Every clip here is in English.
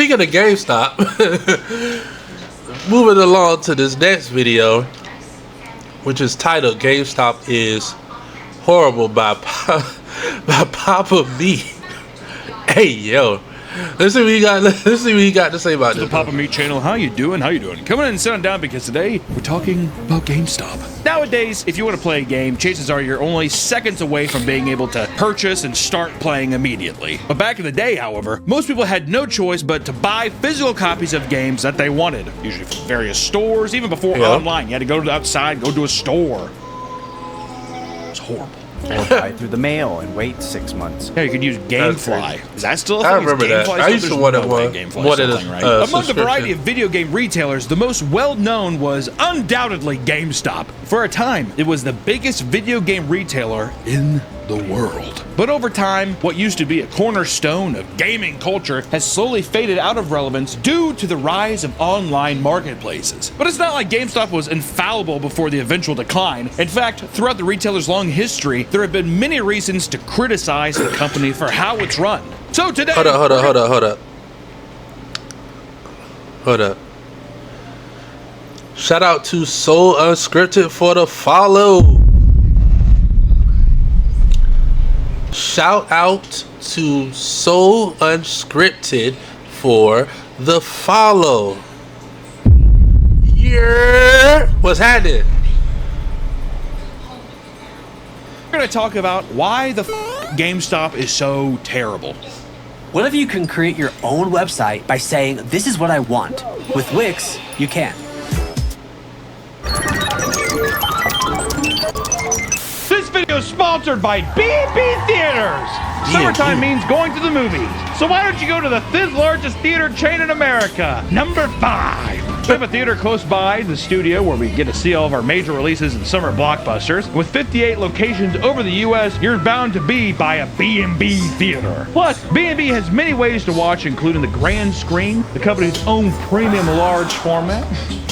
speaking of GameStop, moving along to this next video, which is titled "GameStop is Horrible" by Papa B. Hey yo, let's see what you got. Let's see what you got to say about this. The Papa Meat channel. How you doing? How you doing? Coming in and sitting down because today we're talking about GameStop. Nowadays, if you want to play a game, chances are you're only seconds away from being able to purchase and start playing immediately. But back in the day, however, most people had no choice but to buy physical copies of games that they wanted, usually from various stores. Even before online, you had to go to the outside, go to a store. It's horrible. Or buy through the mail and wait 6 months. Yeah, you could use GameFly. Is that still a thing? I remember that. I used to want it. Among the variety of video game retailers, the most well-known was undoubtedly GameStop. For a time, it was the biggest video game retailer in the world. But over time, what used to be a cornerstone of gaming culture has slowly faded out of relevance due to the rise of online marketplaces. But it's not like GameStop was infallible before the eventual decline. In fact, throughout the retailer's long history, there have been many reasons to criticize the company for how it's run. So today... Hold up. Shout out to Soul Unscripted for the follow. Shout out to Soul Unscripted for the follow. Yeah, what's happening? We're going to talk about why the GameStop is so terrible. What if you can create your own website by saying, "This is what I want"? With Wix, you can. This video is sponsored by B&B Theaters. Summertime means going to the movies. So why don't you go to the 5th largest theater chain in America? Number 5. We have a theater close by the studio where we get to see all of our major releases and summer blockbusters. With 58 locations over the U.S., you're bound to be by a B&B Theater. Plus, B&B has many ways to watch, including the grand screen, the company's own premium large format.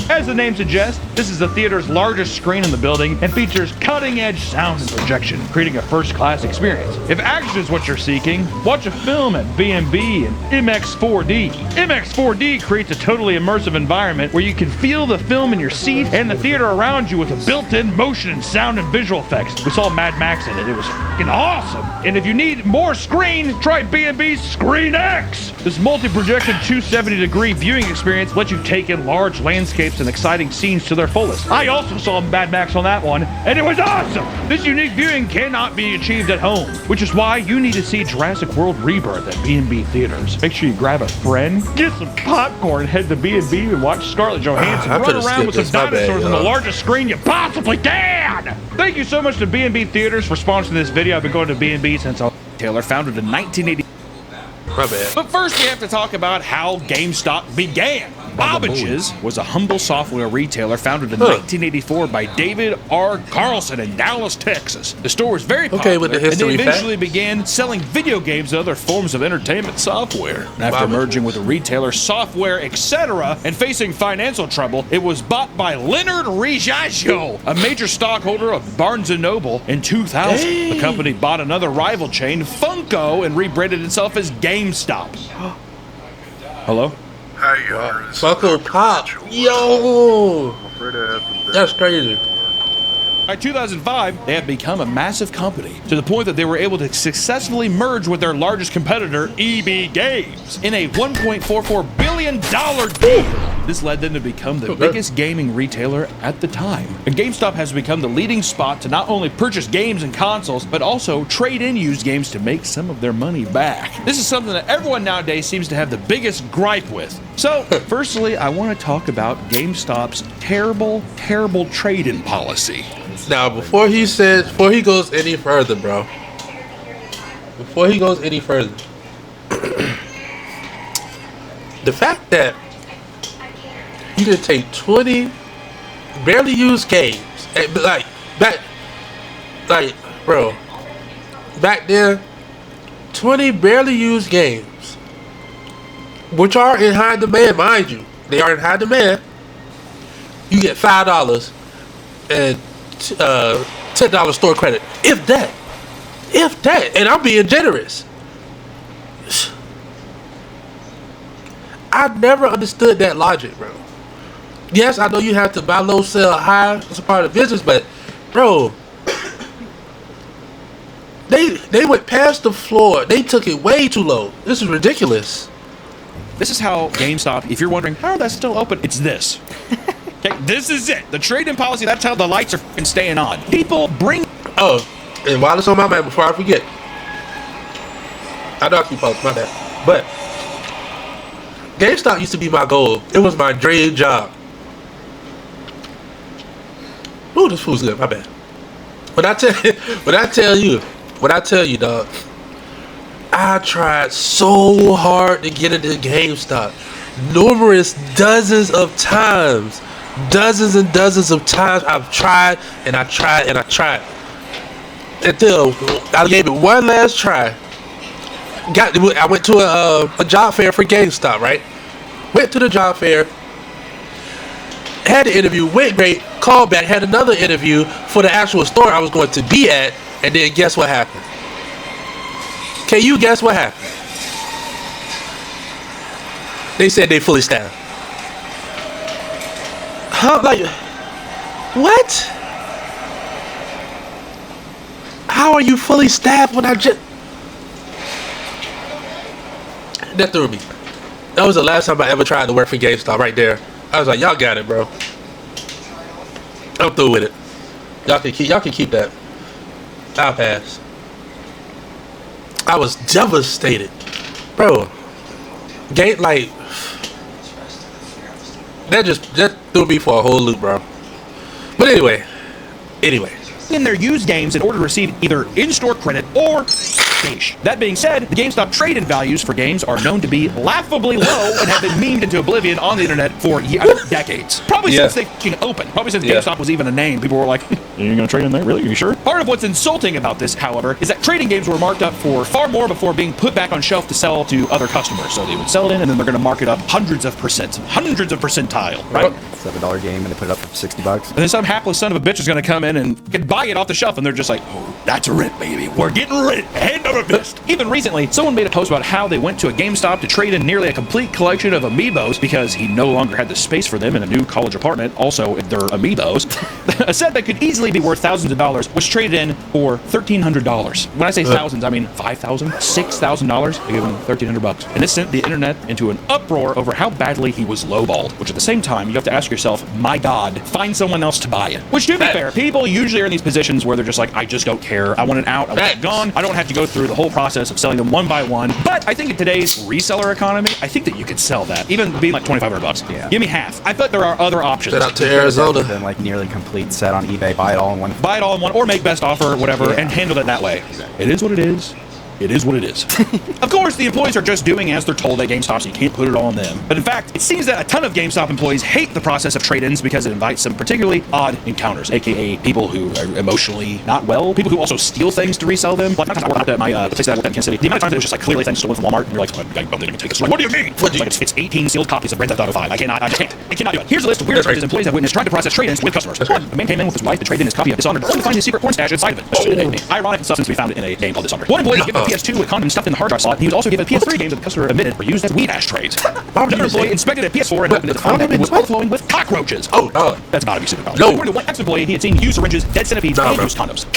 As the name suggests, this is the theater's largest screen in the building and features cutting-edge sound and projection, creating a first-class experience. If action is what you're seeking, watch a film at B&B and MX4D. MX4D creates a totally immersive environment where you can feel the film in your seat and the theater around you with a built-in motion and sound and visual effects. We saw Mad Max in it. It was fucking awesome. And if you need more screen, try B&B's Screen X. This multi-projection 270-degree viewing experience lets you take in large landscapes and exciting scenes to their fullest. I also saw Mad Max on that one, and it was awesome! This unique viewing cannot be achieved at home, which is why you need to see Jurassic World Rebirth at B&B Theaters. Make sure you grab a friend, get some popcorn, head to B&B and watch Scarlett Johansson run around with some dinosaurs on the largest screen you possibly can! Thank you so much to B&B Theaters for sponsoring this video. I've been going to B&B since I was Taylor, founded in 1980. My bad. But first we have to talk about how GameStop began. Bobbage's was a humble software retailer founded in 1984 by David R. Carlson in Dallas, Texas. The store was very popular, with the history and they eventually began selling video games and other forms of entertainment software. And after merging with a retailer, software, etc., and facing financial trouble, it was bought by Leonard Rijaggio, a major stockholder of Barnes & Noble. In 2000, the company bought another rival chain, Funko, and rebranded itself as GameStop. Hello? Hey, Funko Pop. Yo! That's crazy. By 2005, they had become a massive company to the point that they were able to successfully merge with their largest competitor, EB Games, in a $1.44 billion deal. This led them to become the biggest gaming retailer at the time. And GameStop has become the leading spot to not only purchase games and consoles, but also trade in used games to make some of their money back. This is something that everyone nowadays seems to have the biggest gripe with. So, firstly, I want to talk about GameStop's terrible trade-in policy. Now, before he goes any further, bro. Before he goes any further, the fact that you can take 20 barely used games, and back then, 20 barely used games, which are in high demand, mind you, they are in high demand. You get $5 and $10 store credit, if that, and I'm being generous. I never understood that logic, bro. Yes, I know you have to buy low, sell high. It's a part of the business, but bro, they went past the floor. They took it way too low. This is ridiculous. This is how GameStop, if you're wondering, how are they still open? It's this. Okay, this is it. The trade-in policy, that's how the lights are f***ing staying on. People bring... Oh, and while it's on my mind, before I forget, I know I keep posting, my bad. But GameStop used to be my goal. It was my dream job. Ooh, this food's good, my bad. When I tell you, dog, I tried so hard to get into GameStop. Numerous dozens of times. Dozens and dozens of times I've tried and I tried and I tried. Until I gave it one last try. I went to a job fair for GameStop, right? Went to the job fair. Had the interview, went great, called back, had another interview for the actual store I was going to be at, and then guess what happened? Can you guess what happened? They said they fully staffed. Huh? Like, what? How are you fully staffed when I just... That threw me. That was the last time I ever tried to work for GameStop right there. I was like, y'all got it, bro. I'm through with it. Y'all can keep that. I'll pass. I was devastated, bro. That just threw me for a whole loop, bro. But anyway. in their used games in order to receive either in-store credit or cash. That being said, the GameStop trade-in values for games are known to be laughably low and have been memed into oblivion on the internet for decades. Probably since they fucking opened. Probably since GameStop was even a name. People were like, you're gonna trade in there? Really? Are you sure? Part of what's insulting about this, however, is that trading games were marked up for far more before being put back on shelf to sell to other customers. So they would sell it in and then they're gonna mark it up hundreds of percentile, right? $7 game and they put it up for $60. And then some hapless son of a bitch is going to come in and can buy it off the shelf, and they're just like, oh, that's a rent, baby. We're getting rent. Hand over fist. Even recently, someone made a post about how they went to a GameStop to trade in nearly a complete collection of amiibos because he no longer had the space for them in a new college apartment. Also, they're amiibos. A set that could easily be worth thousands of dollars was traded in for $1,300. When I say thousands, I mean $5,000, $6,000. They gave him $1,300. And this sent the internet into an uproar over how badly he was lowballed, which at the same time, you have to ask yourself, my God, find someone else to buy it. Which, to be fair, people usually are in these positions where they're just like, I just don't care. I want it out. I want it gone. I don't have to go through the whole process of selling them one by one. But I think in today's reseller economy, I think that you could sell that, even being like $2,500. Yeah. Give me half. I bet there are other options. Shout out to Arizona. Then like nearly complete set on eBay. Buy it all in one. Buy it all in one, or make best offer, whatever, and handle it that way. It is what it is. It is what it is. Of course, the employees are just doing as they're told at GameStop, so you can't put it all on them. But in fact, it seems that a ton of GameStop employees hate the process of trade-ins because it invites some particularly odd encounters, aka people who are emotionally not well, people who also steal things to resell them. Like, I worked at my place that I worked at in Kansas City. The amount of times it was just like clearly things stolen from Walmart, and you're like, I didn't even take this. Like, what do you mean? It's 18 sealed copies of Grand Theft Auto 5. I cannot do it. Here's a list of weird charges employees have witnessed trying to process trade-ins with customers. A man came in with his wife to trade in his copy of Dishonored, only to find his secret porn stash inside of it. Ironic and substance we found it in a game called Dishonored. One employee was given a PS2 with condom stuffed in the hard drive slot. He was also given PS3 games that the customer admitted were used as weed ashtrays. Another employee inspected a PS4 and opened it to find that it was overflowing with cockroaches. Oh, no. That's gotta be super powerful. No. According to one ex-employee, he had seen used syringes, dead centipedes, and used condoms.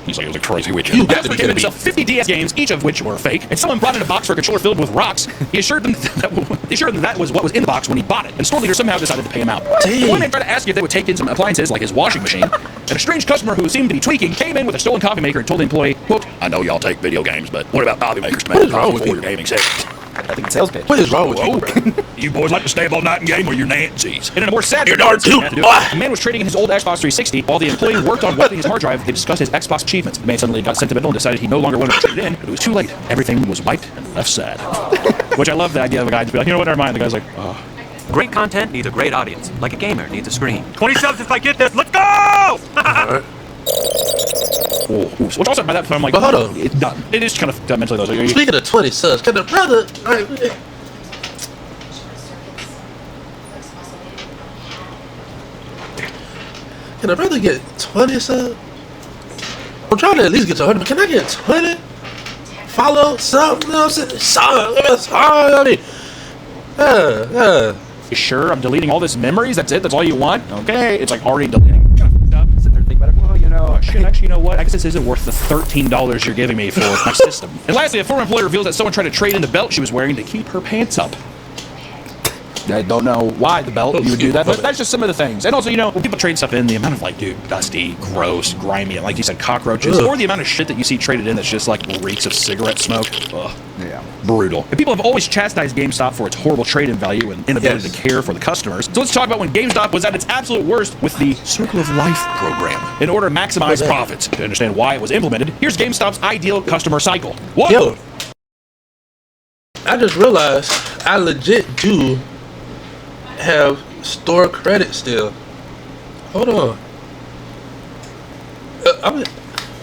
He's like, it was a crazy weekend. You got to be gave kidding me. himself 50 DS games, each of which were fake, and someone brought in a box for a controller filled with rocks. He assured them that was what was in the box when he bought it, and store leader somehow decided to pay him out. One man tried to ask if they would take in some appliances like his washing machine, and a strange customer who seemed to be tweaking came in with a stolen coffee maker and told the employee, quote, I know y'all take video games, but what about coffee makers to make coffee for your gaming sessions? I think it's sales pitch. What is wrong with you, bro? You boys like to stay up all night and game with your Nancy's. And in a more sad You're darn too. a man was trading in his old Xbox 360 while the employee worked on wiping his hard drive. They discussed his Xbox achievements. The man suddenly got sentimental and decided he no longer wanted to trade it in, but it was too late. Everything was wiped and left sad. Which I love the idea of a guy to be like, you know what, never mind. The guy's like, oh. Great content needs a great audience, like a gamer needs a screen. 20 subs if I get this, let's go! Which also by that point I'm like, but hold on. It's done. It is kind of mentally though. Speaking of 20 subs, can the brother... Can a brother get 20 subs? I'm trying to at least get to 100, but can I get 20? Follow, sub, you know what I'm saying? I mean, You sure? I'm deleting all this memories? That's it? That's all you want? Okay. It's like already deleting. Sit there and think about it. Well, you know. Oh, shit, actually, you know what? I guess this isn't worth the $13 you're giving me for my system. And lastly, a former employee reveals that someone tried to trade in the belt she was wearing to keep her pants up. I don't know why the belt you would do that, but that's just some of the things. And also, you know, when people trade stuff in, the amount of like, dude, dusty, gross, grimy, and like you said, cockroaches, or the amount of shit that you see traded in that's just like reeks of cigarette smoke. Ugh. Yeah. Brutal. And people have always chastised GameStop for its horrible trade-in value and inability to care for the customers. So let's talk about when GameStop was at its absolute worst with the Circle of Life program. In order to maximize profits, to understand why it was implemented, here's GameStop's ideal customer cycle. What? Yo, I just realized I legit do have store credit still. Hold on.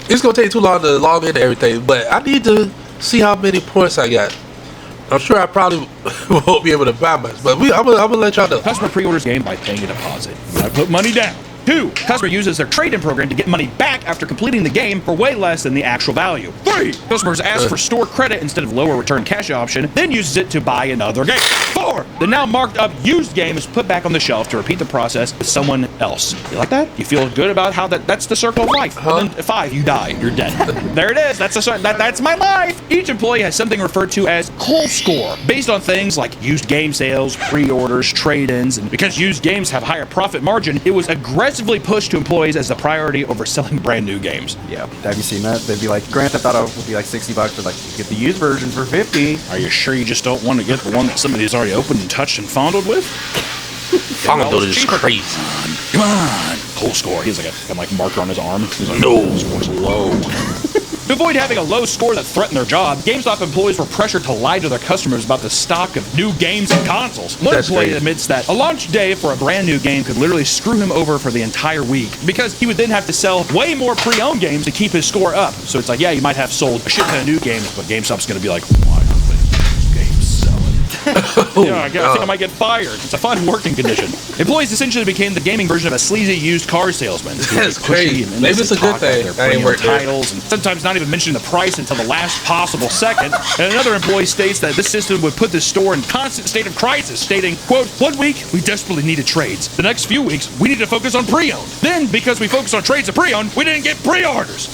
It's gonna take too long to log into everything, but I need to see how many points I got. I'm sure I probably won't be able to buy much, but I'm gonna let y'all know. Customer pre-orders game by paying a deposit. You gotta put money down. 2. Customer uses their trade-in program to get money back after completing the game for way less than the actual value. 3. Customers ask for store credit instead of lower return cash option, then uses it to buy another game. 4. The now marked up used game is put back on the shelf to repeat the process with someone else. You like that? You feel good about how that's the circle of life. And then 5, you die. You're dead. There it is. That's my life. Each employee has something referred to as cold score, based on things like used game sales, pre-orders, trade-ins, and because used games have higher profit margin, it was aggressively pushed to employees as the priority over selling brand new games. Yeah. Have you seen that? They'd be like, Grand Theft Auto would be like $60, but like, you get the used version for $50. Are you sure you just don't want to get the one that somebody's already opened and touched and fondled with? Fondled is crazy. Come on. Whole score. He's like a like marker on his arm. He's like, no, this score's low. To avoid having a low score that threatened their job, GameStop employees were pressured to lie to their customers about the stock of new games and consoles. One employee admits that a launch day for a brand new game could literally screw him over for the entire week because he would then have to sell way more pre-owned games to keep his score up. So it's like, yeah, you might have sold a shit ton of new games, but GameStop's going to be like, why aren't these games selling? Yeah, I think I might get fired. It's a fun working condition. Employees essentially became the gaming version of a sleazy used car salesman. That's crazy. Maybe it's a good thing. I ain't working titles and sometimes not even mentioning the price until the last possible second. And another employee states that this system would put the store in constant state of crisis, stating, quote, 1 week, we desperately needed trades. The next few weeks, we need to focus on pre-owned. Then, because we focused on trades and pre-owned, we didn't get pre-orders.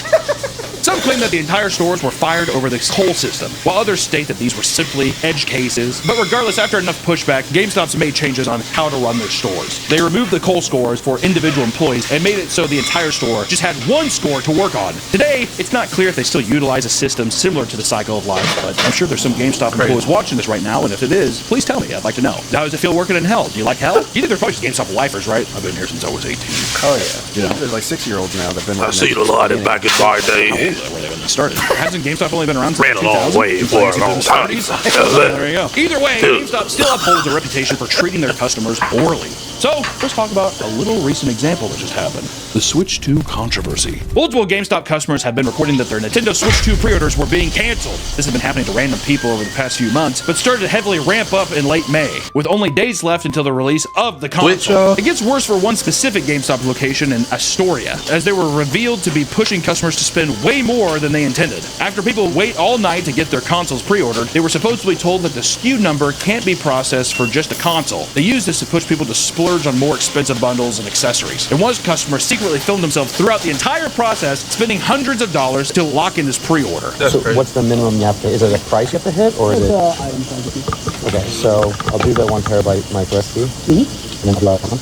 Some claim that the entire stores were fired over this whole system, while others state that these were simply edge cases. But regardless, after enough pushback, GameStop's made changes on how to run their stores. They removed the coal scores for individual employees and made it so the entire store just had one score to work on. Today, it's not clear if they still utilize a system similar to the cycle of life, but I'm sure there's some GameStop employees watching this right now, and if it is, please tell me. I'd like to know. How does it feel working in hell? Do you like hell? You think they're probably just GameStop lifers, right? I've been here since I was 18. Oh, yeah. You know, there's like 6-year-olds now that have been I seen a lot of it back in my day. Where they started. Hasn't GameStop only been around since Ran a long 2000? way for a long time. There you go. Either way, GameStop still upholds a reputation for treating their customers poorly. So, let's talk about a little recent example that just happened. The Switch 2 controversy. Multiple GameStop customers have been reporting that their Nintendo Switch 2 pre-orders were being canceled. This has been happening to random people over the past few months, but started to heavily ramp up in late May, with only days left until the release of the console. It gets worse for one specific GameStop location in Astoria, as they were revealed to be pushing customers to spend way more than they intended. After people wait all night to get their consoles pre-ordered, they were supposedly told that the SKU number can't be processed for just a console. They used this to push people to splurge on more expensive bundles and accessories. And one customer secretly filmed himself throughout the entire process, spending hundreds of dollars to lock in his pre-order. So what's the minimum you have to, is it a price you have to hit, or is it? Item size. Okay, so I'll do the 1 terabyte micro SD. And then this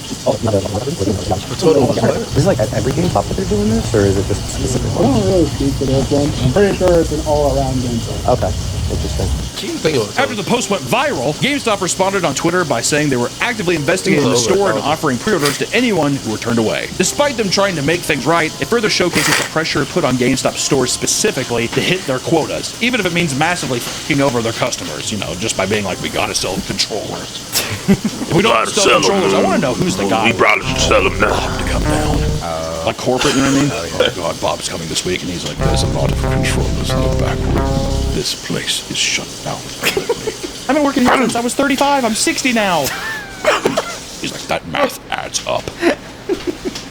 is like at every GameStop that they're doing this, or is it just specific? I don't really speak to this one. I'm pretty sure it's an all-around GameStop. Okay. After the post went viral, GameStop responded on Twitter by saying they were actively investigating the store and offering pre-orders to anyone who were turned away. Despite them trying to make things right, it further showcases the pressure put on GameStop stores specifically to hit their quotas, even if it means massively f***ing over their customers, you know, just by being like, we gotta sell controllers. If we don't sell controllers, I want to know who's the guy. We probably should sell them now. To come down. Like corporate, you know what I mean? Oh God, Bob's coming this week, and he's like, there's a lot of controllers in the back room. This place is shut down. I've been working here since I was 35. I'm 60 now. He's like, that math adds up.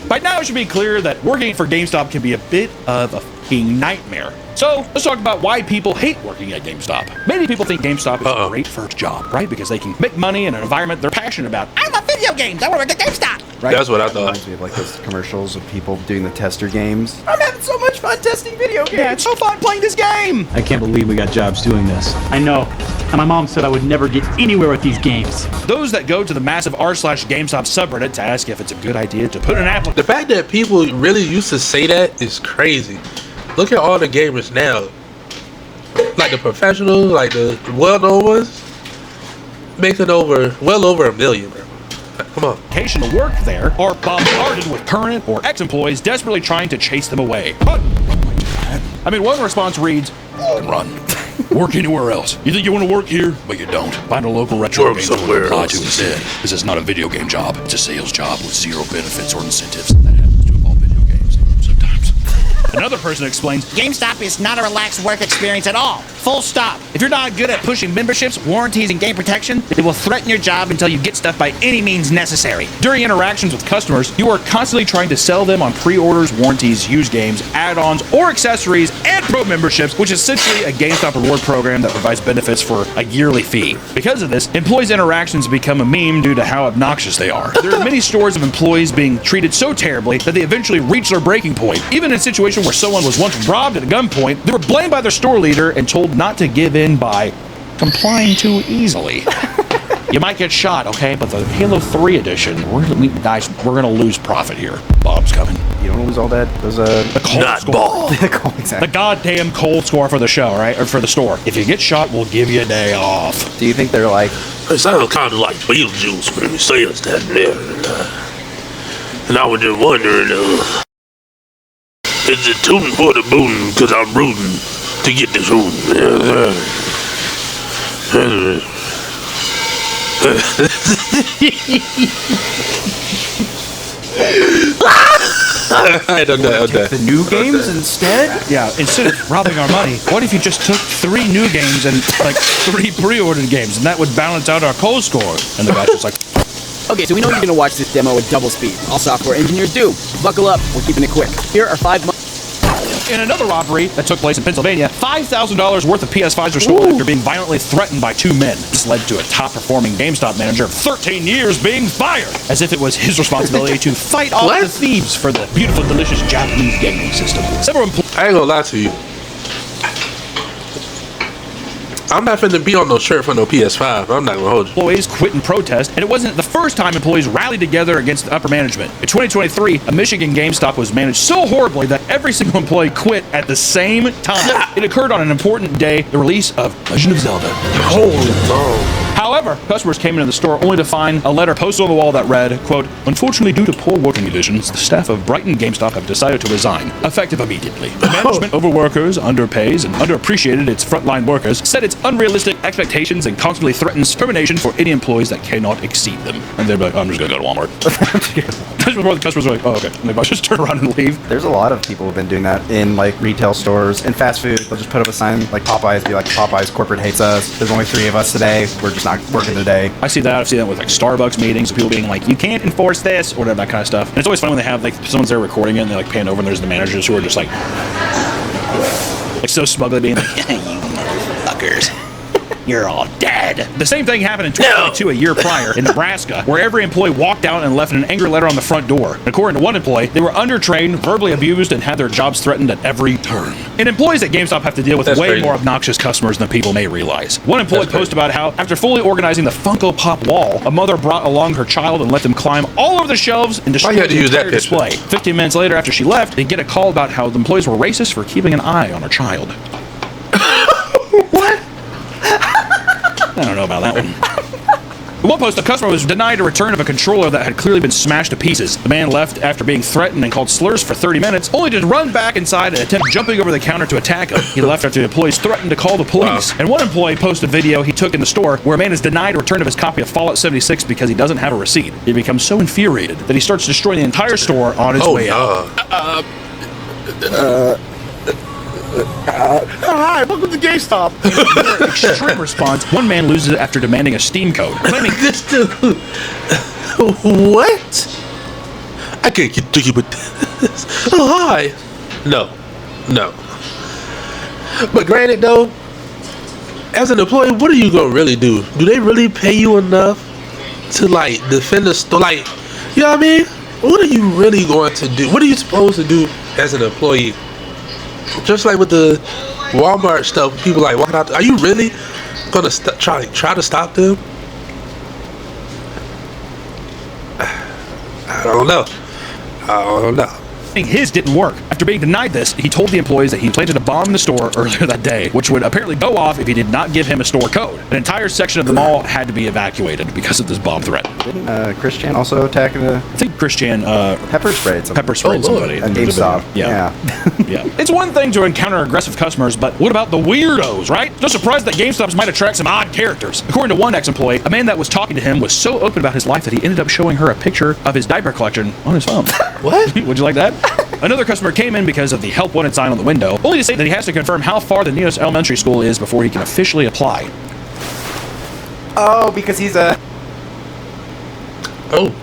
By now, it should be clear that working for GameStop can be a bit of a fucking nightmare. So let's talk about why people hate working at GameStop. Many people think GameStop is a great first job, right? Because they can make money in an environment they're passionate about. I love video games. I want to work at GameStop. Right? That's what I thought. Reminds me of like those commercials of people doing the tester games. I'm having so much fun testing video games. Yeah, it's so fun playing this game. I can't believe we got jobs doing this. I know. And my mom said I would never get anywhere with these games. Those that go to the massive r/GameStop subreddit to ask if it's a good idea to put an application. The fact that people really used to say that is crazy. Look at all the gamers now. Like the professionals, like the well-known ones, making well over $1 million, bro. Come on. To work there are bombarded with current or ex-employees desperately trying to chase them away. But, I mean, one response reads, run. Work anywhere else. You think you want to work here? But you don't. Find a local retro game store to apply to instead. This is not a video game job. It's a sales job with zero benefits or incentives. That happens to all video games sometimes. Another person explains, GameStop is not a relaxed work experience at all. Full stop. If you're not good at pushing memberships, warranties, and game protection, they will threaten your job until you get stuff by any means necessary. During interactions with customers, you are constantly trying to sell them on pre-orders, warranties, used games, add-ons, or accessories, and pro memberships, which is essentially a GameStop reward program that provides benefits for a yearly fee. Because of this, employees' interactions become a meme due to how obnoxious they are. There are many stories of employees being treated so terribly that they eventually reach their breaking point. Even in a situation where someone was once robbed at a gunpoint, they were blamed by their store leader and told not to give in by complying too easily. You might get shot, okay? But the Halo 3 edition, guys, we're gonna lose profit here. Bob's coming. You don't lose all that. Those the cold score. Exactly. The goddamn cold score for the show, right? Or for the store. If you get shot, we'll give you a day off. Do you think they're like? It sounds kind of like Beetlejuice when he says that there. And I was just wondering, is it tooting for the booting? Because I'm rooting to get this room. I don't know. The new games instead? Yeah, instead of robbing our money, what if you just took 3 new games and like 3 pre-ordered games, and that would balance out our cold score? And the guy's just like, okay, so we know you're gonna watch this demo at double speed. All software engineers do. Buckle up, we're keeping it quick. Here are 5 months. in another robbery that took place in Pennsylvania, $5,000 worth of PS5s were stolen after being violently threatened by 2 men. This led to a top-performing GameStop manager of 13 years being fired, as if it was his responsibility to fight off the thieves for the beautiful, delicious Japanese gaming system. Several I ain't gonna lie to you. I'm not finna be on no shirt for no PS5. I'm not gonna hold you. Employees quit in protest, and it wasn't the first time employees rallied together against the upper management. In 2023, a Michigan GameStop was managed so horribly that every single employee quit at the same time. It occurred on an important day, the release of Legend of Zelda. Holy no. However, customers came into the store only to find a letter posted on the wall that read, quote, "Unfortunately, due to poor working conditions, the staff of Brighton GameStop have decided to resign, effective immediately. The management overworkers, underpays, and underappreciated its frontline workers, set its unrealistic expectations, and constantly threatens termination for any employees that cannot exceed them." And they're like, "I'm just gonna go to Walmart." Just before the customers are like, "Oh, okay." And they just turn around and leave. There's a lot of people who've been doing that in like retail stores and fast food. They'll just put up a sign like Popeyes, be like, "Popeyes corporate hates us. There's only 3 of us today. We're just not working today." I see that. I've seen that with like Starbucks meetings, people being like, "You can't enforce this," or whatever, that kind of stuff. And it's always fun when they have like someone's there recording it and they like pan over and there's the managers who are just like so smugly being like, "You motherfuckers. You're all dead." The same thing happened in 2022, a year prior, in Nebraska, where every employee walked out and left an angry letter on the front door. According to one employee, they were undertrained, verbally abused, and had their jobs threatened at every turn. And employees at GameStop have to deal with way more obnoxious customers than people may realize. One employee posted about how, after fully organizing the Funko Pop wall, a mother brought along her child and let them climb all over the shelves and destroy the entire display. 15 minutes later, after she left, they get a call about how the employees were racist for keeping an eye on her child. What? I don't know about that one. In one post, the customer was denied a return of a controller that had clearly been smashed to pieces. The man left after being threatened and called slurs for 30 minutes, only to run back inside and attempt jumping over the counter to attack him. He left after the employees threatened to call the police. Wow. And one employee posted a video he took in the store where a man is denied a return of his copy of Fallout 76 because he doesn't have a receipt. He becomes so infuriated that he starts destroying the entire store on his way out. Hi, welcome to GameStop. In extreme response, one man loses it after demanding a Steam code, claiming this dude. What? I can't get jiggy with this. Oh, hi. No. But granted, though, as an employee, what are you gonna really do? Do they really pay you enough to like defend the store? Like, you know what I mean? What are you really going to do? What are you supposed to do as an employee? Just like with the Walmart stuff, people like walking out. Are you really gonna try to stop them? I don't know. His didn't work. After being denied this, he told the employees that he planted a bomb in the store earlier that day, which would apparently go off if he did not give him a store code. An entire section of the mall had to be evacuated because of this bomb threat. Didn't Christian also attack the... I think Christian pepper sprayed somebody. At GameStop. Yeah. It's one thing to encounter aggressive customers, but what about the weirdos, right? No surprise that GameStops might attract some odd characters. According to one ex-employee, a man that was talking to him was so open about his life that he ended up showing her a picture of his diaper collection on his phone. What? Would you like that? Another customer came in because of the help wanted sign on the window, only to say that he has to confirm how far the nearest elementary school is before he can officially apply. Oh, because he's a... Oh.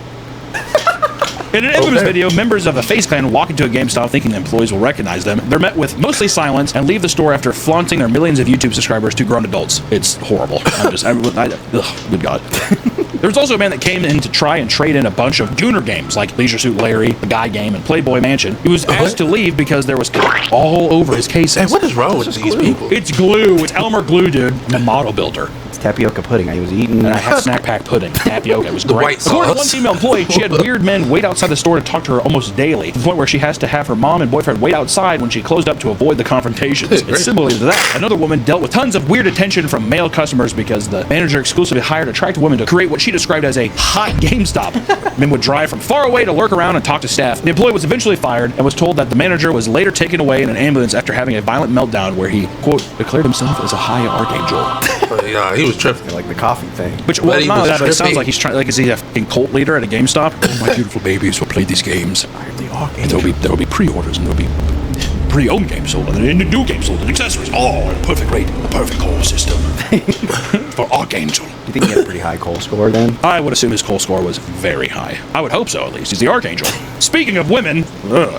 In an infamous video, members of the Face Clan walk into a GameStop thinking the employees will recognize them. They're met with mostly silence and leave the store after flaunting their millions of YouTube subscribers to grown adults. It's horrible. Good God. There was also a man that came in to try and trade in a bunch of Gooner games like Leisure Suit Larry, The Guy Game, and Playboy Mansion. He was asked to leave because there was all over his cases. Hey, what is wrong with these people? It's glue. It's Elmer Glue, dude. I'm a model builder. It's tapioca pudding. I was eating... And I had snack pack pudding. Tapioca. It was The great. white According to one sauce. female employee, she had weird men wait outside the store to talk to her almost daily, to the point where she has to have her mom and boyfriend wait outside when she closed up to avoid the confrontations. It's similar to that. Another woman dealt with tons of weird attention from male customers because the manager exclusively hired attractive women to create what she described as a hot GameStop. Men would drive from far away to lurk around and talk to staff. The employee was eventually fired and was told that the manager was later taken away in an ambulance after having a violent meltdown where he, quote, declared himself as a high archangel. Yeah, he was tripping. Like the coffee thing. Which, well, not only that, but it sounds like he's trying, like, is he a fucking cult leader at a GameStop? Oh, my beautiful babies will play these games. And there'll be pre-orders and there'll be pre-owned games sold and then new games sold and accessories all at a perfect rate, a perfect call system for Archangel. Do you think he had a pretty high Cole score then? I would assume his Cole score was very high. I would hope so, at least. He's the Archangel. Speaking of women,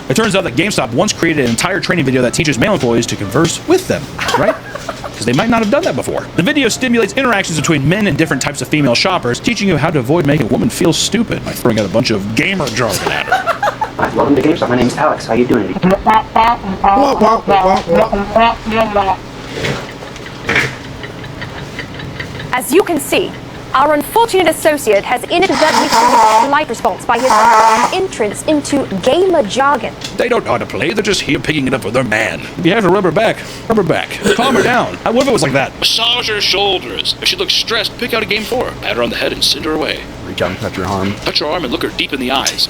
it turns out that GameStop once created an entire training video that teaches male employees to converse with them, right? Because they might not have done that before. The video stimulates interactions between men and different types of female shoppers, teaching you how to avoid making a woman feel stupid by throwing out a bunch of gamer jargon at her. Welcome to GameStop. My name's Alex. How you doing? As you can see, our unfortunate associate has inadvertently triggered a polite response by his entrance into gamer jargon. They don't know how to play, they're just here picking it up with their man. If you have to rub her back. Calm her down. What if it was like that? Massage her shoulders. If she looks stressed, pick out a game for her. Pat her on the head and send her away. Reach out and touch your arm. Touch her arm and look her deep in the eyes.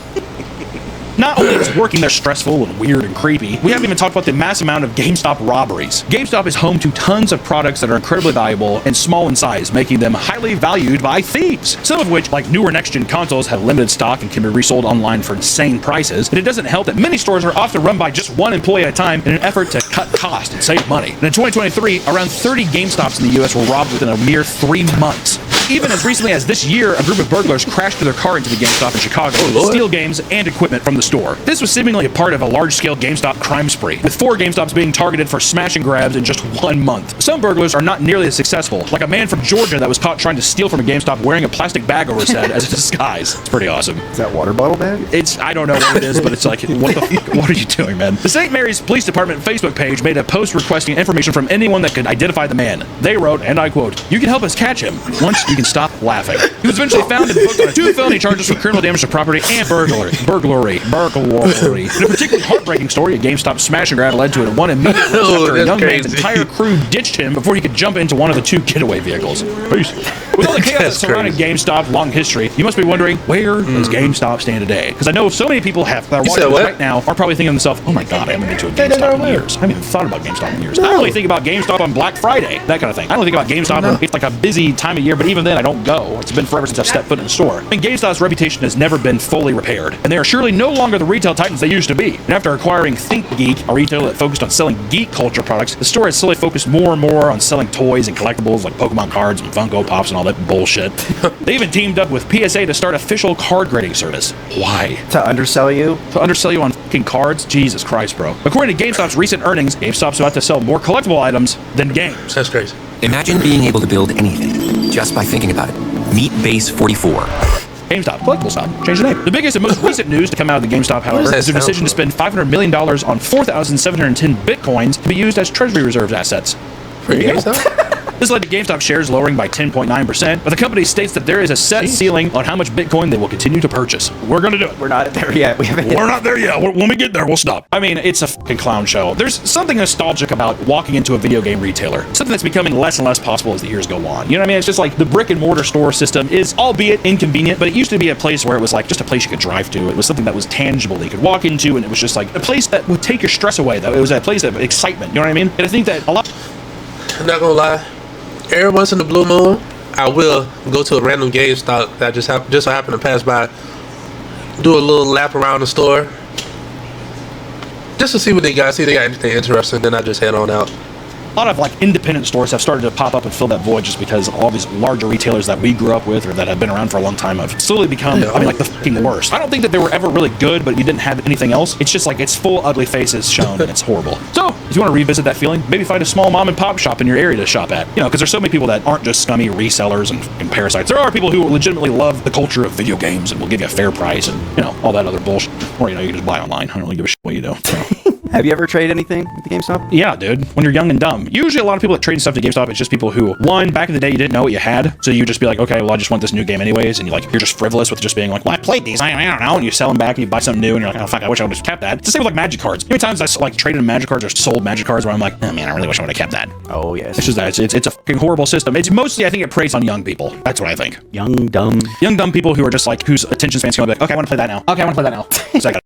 Not only is working there stressful and weird and creepy, we haven't even talked about the mass amount of GameStop robberies. GameStop is home to tons of products that are incredibly valuable and small in size, making them highly valued by thieves. Some of which, like newer next-gen consoles, have limited stock and can be resold online for insane prices. And it doesn't help that many stores are often run by just one employee at a time in an effort to cut costs and save money. And in 2023, around 30 GameStops in the US were robbed within a mere 3 months. Even as recently as this year, a group of burglars crashed their car into the GameStop in Chicago to steal games and equipment from the store. This was seemingly a part of a large-scale GameStop crime spree, with 4 GameStops being targeted for smash and grabs in just 1 month. Some burglars are not nearly as successful, like a man from Georgia that was caught trying to steal from a GameStop wearing a plastic bag over his head as a disguise. It's pretty awesome. Is that water bottle bag? I don't know what it is, but it's like, what are you doing, man? The St. Mary's Police Department Facebook page made a post requesting information from anyone that could identify the man. They wrote, and I quote, "You can help us catch him once you can stop laughing." He was eventually found and booked on 2 felony charges for criminal damage to property and burglary. In a particularly heartbreaking story, a GameStop smash and grab led to one immediate after a young man's entire crew ditched him before he could jump into one of the 2 getaway vehicles. Peace. With all the chaos surrounding GameStop's long history, you must be wondering, where does GameStop stand today? Because I know so many people that are watching this right now are probably thinking to themselves, oh my god, I haven't been to a GameStop in years. I haven't even thought about GameStop in years. I only think about GameStop on Black Friday, that kind of thing. I don't think about GameStop when it's like a busy time of year, but even then, then, I don't go. It's been forever since I've stepped foot in a store. I mean, GameStop's reputation has never been fully repaired, and they are surely no longer the retail titans they used to be. And after acquiring ThinkGeek, a retailer that focused on selling geek culture products, the store has slowly focused more and more on selling toys and collectibles like Pokemon cards and Funko Pops and all that bullshit. They even teamed up with PSA to start official card grading service. Why? To undersell you? To undersell you on fucking cards? Jesus Christ, bro. According to GameStop's recent earnings, GameStop's about to sell more collectible items than games. That's crazy. Imagine being able to build anything just by thinking about it. Meet Base 44. GameStop, collectible stop. Change the name. The biggest and most recent news to come out of the GameStop, however, is their decision to spend $500 million on 4,710 bitcoins to be used as treasury reserve assets. For GameStop? This led to GameStop shares lowering by 10.9%, but the company states that there is a set ceiling on how much Bitcoin they will continue to purchase. We're going to do it. We're not there yet. We're not there yet. When we get there, we'll stop. I mean, it's a fucking clown show. There's something nostalgic about walking into a video game retailer. Something that's becoming less and less possible as the years go on. You know what I mean? It's just like the brick and mortar store system is, albeit inconvenient, but it used to be a place where it was like just a place you could drive to. It was something that was tangible that you could walk into, and it was just like a place that would take your stress away, though. It was a place of excitement. You know what I mean? And I think that a lot... I'm not gonna lie. Every once in the blue moon, I will go to a random GameStop that just so happen to pass by, do a little lap around the store, just to see what they got, see if they got anything interesting. Then I just head on out. A lot of like independent stores have started to pop up and fill that void just because all these larger retailers that we grew up with or that have been around for a long time have slowly become, I mean, like the fucking worst. I don't think that they were ever really good, but you didn't have anything else. It's just like it's full ugly faces shown and it's horrible. So if you want to revisit that feeling, maybe find a small mom and pop shop in your area to shop at. You know, because there's so many people that aren't just scummy resellers and parasites. There are people who legitimately love the culture of video games and will give you a fair price and, you know, all that other bullshit. Or, you know, you can just buy online. I don't really give a shit what you do. So. Have you ever traded anything at the GameStop? Yeah, dude. When you're young and dumb. Usually a lot of people that trade stuff to GameStop, it's just people who, one, back in the day, you didn't know what you had. So you just be like, okay, well, I just want this new game anyways. And you're just frivolous with just being like, well, I played these. I don't know. And you sell them back and you buy something new and you're like, oh, fuck, I wish I would have kept that. It's the same with like Magic cards. How many times I like traded in Magic cards or sold Magic cards where I'm like, oh man, I really wish I would have kept that. Oh, yes. It's just that. It's a fucking horrible system. It's mostly, I think it preys on young people. That's what I think. Young, dumb people who are just like, whose attention span's going to be like, okay, I want to play that now. Okay, I want to play that now. So I gotta